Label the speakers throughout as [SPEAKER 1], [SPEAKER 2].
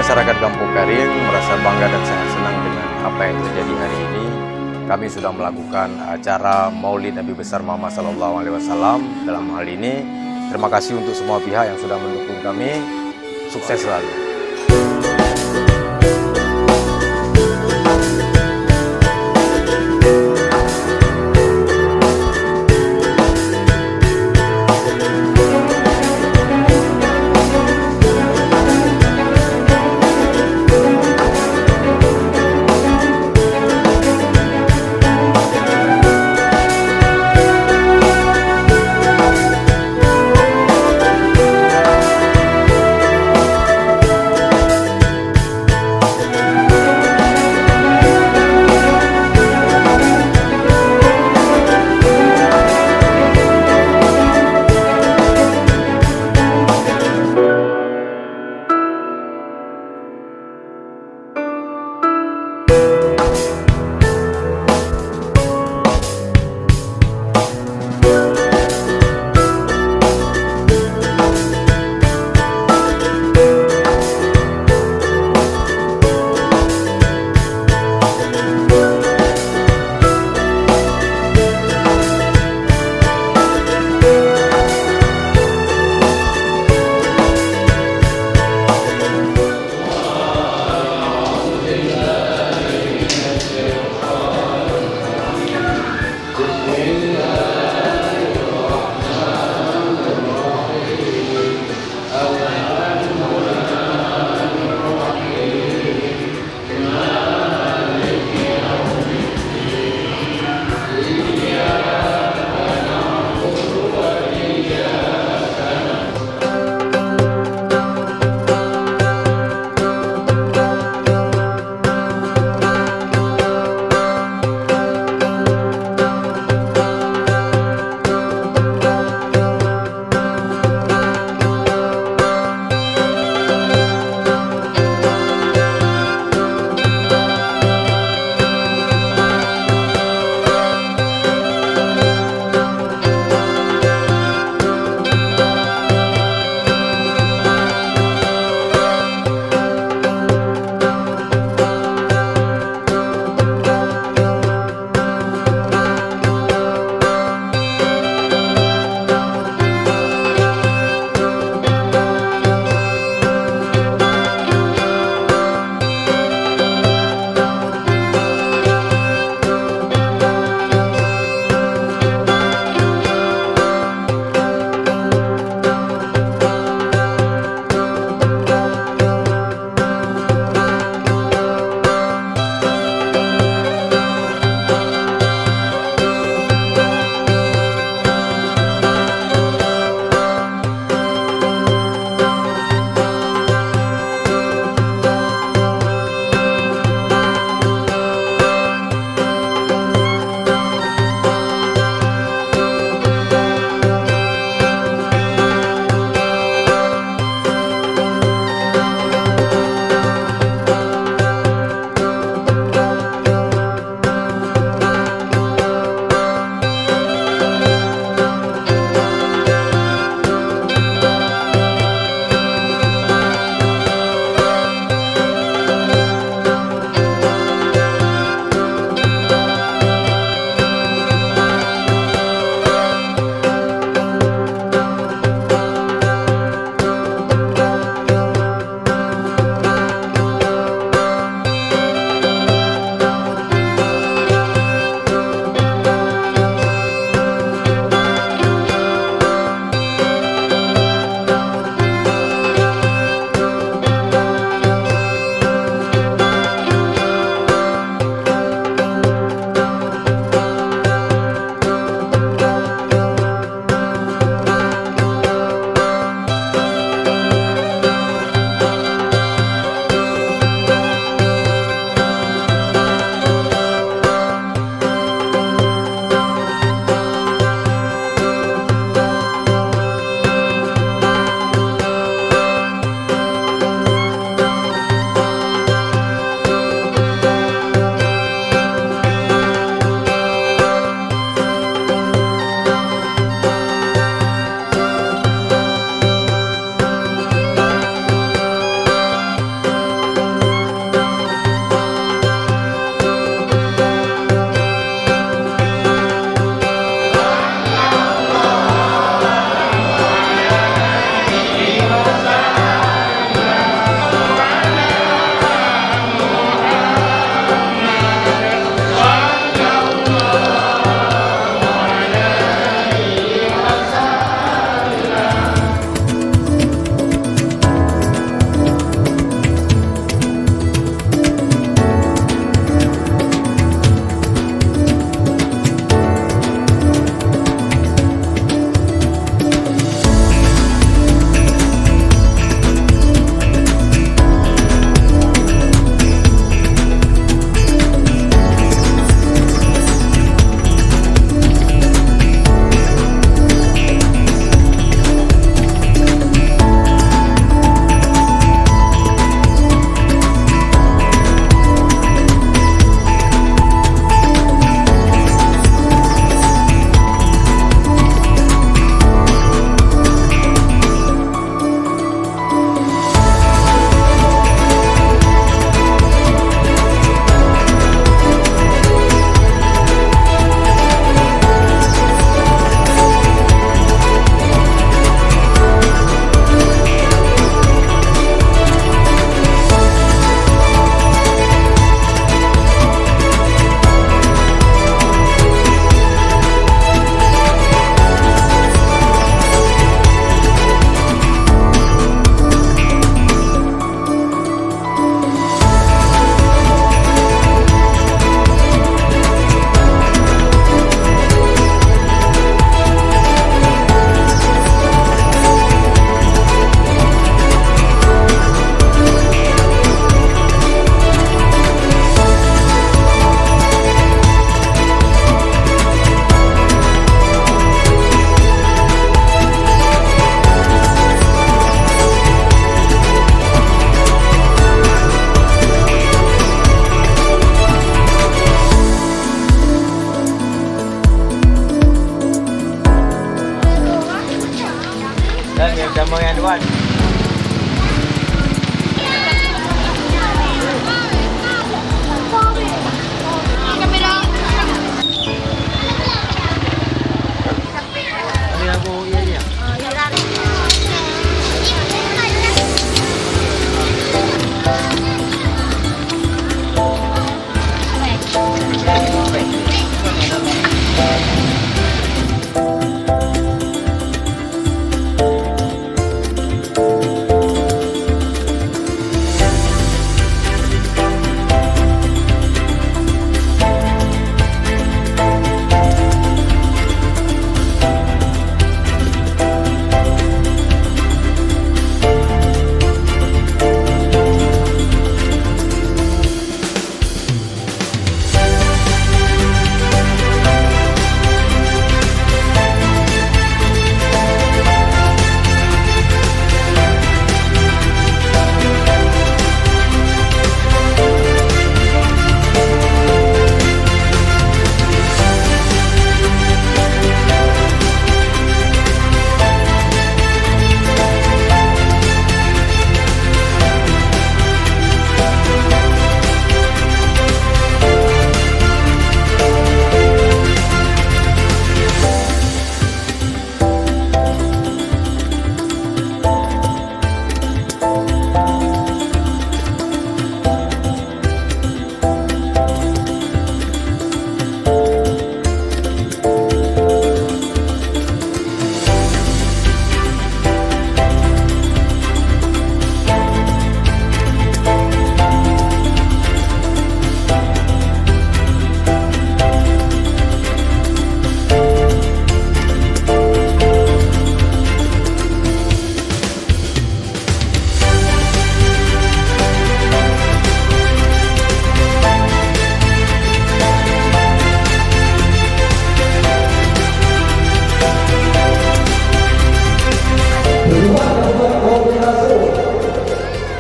[SPEAKER 1] Masyarakat Kampung Karing merasa bangga dan sangat senang dengan apa yang terjadi hari ini. Kami sudah melakukan acara Maulid Nabi Besar Muhammad SAW. Dalam hal ini, terima kasih untuk semua pihak yang sudah mendukung kami. Sukses selalu.
[SPEAKER 2] Dan yang sama yang Tuan. Ini aku iya ni.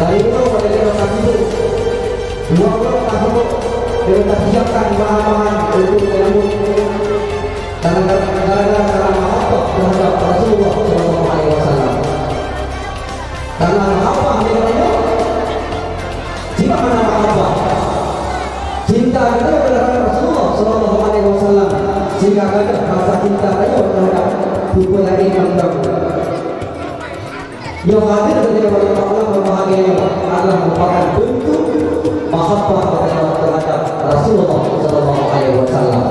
[SPEAKER 3] Dari pulau pada dewasa itu 20 tahun kita siapkan bahan-bahan untuk menyambut dalam mahabbah terhadap Rasulullah Sallallahu Alaihi Wasallam. Karena mahabbah ini jika mana mahabbah cinta kita terhadap Rasulullah Sallallahu Alaihi Wasallam, jika ada rasa cinta kita terhadap buku yang ini yang hadir dari Allah berbahagia adalah merupakan bentuk mahabbah terhadap Rasulullah Sallallahu Alaihi Wasallam.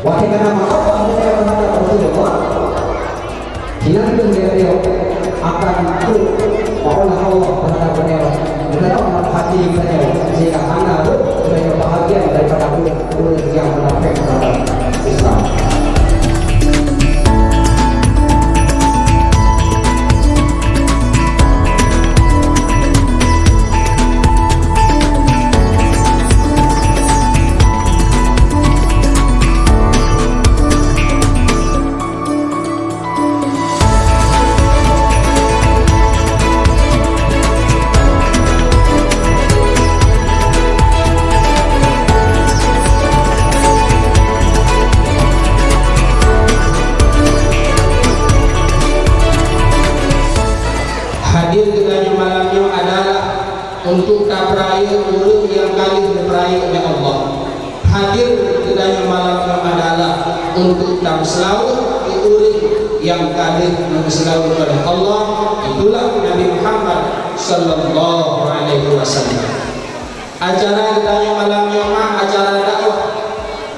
[SPEAKER 3] Wahai karena mahabbah terhadap Rasulullah, dinanti beliau akan ikut oleh Allah terhadap beliau. Dalam hati beliau sehingga anak beliau bahagia daripada bulan yang menafik terhadap Islam. Hadir dengannya malamnya adalah untuk kapraya urut yang kali diperaya oleh Allah. Hadir dengannya malamnya adalah untuk tam selawat urut yang kali diselawat oleh Allah. Itulah Nabi Muhammad Sallallahu Alaihi Wasallam. Acara dengannya malamnya acara dakwah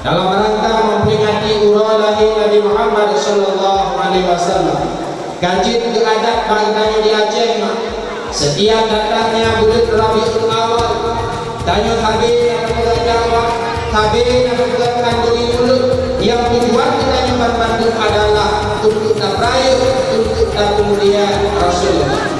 [SPEAKER 3] dalam rangka memperingati urut lahir Nabi Muhammad Sallallahu Alaihi Wasallam. Kajian keadaan baiknya di Aceh setiap datangnya bulan Rabiul Awal, tanya habis yang berdakwah, habis yang berkandungi mulut, yang tujuan kita yang berbantu adalah untuk tabraya, untuk kemuliaan Rasulullah.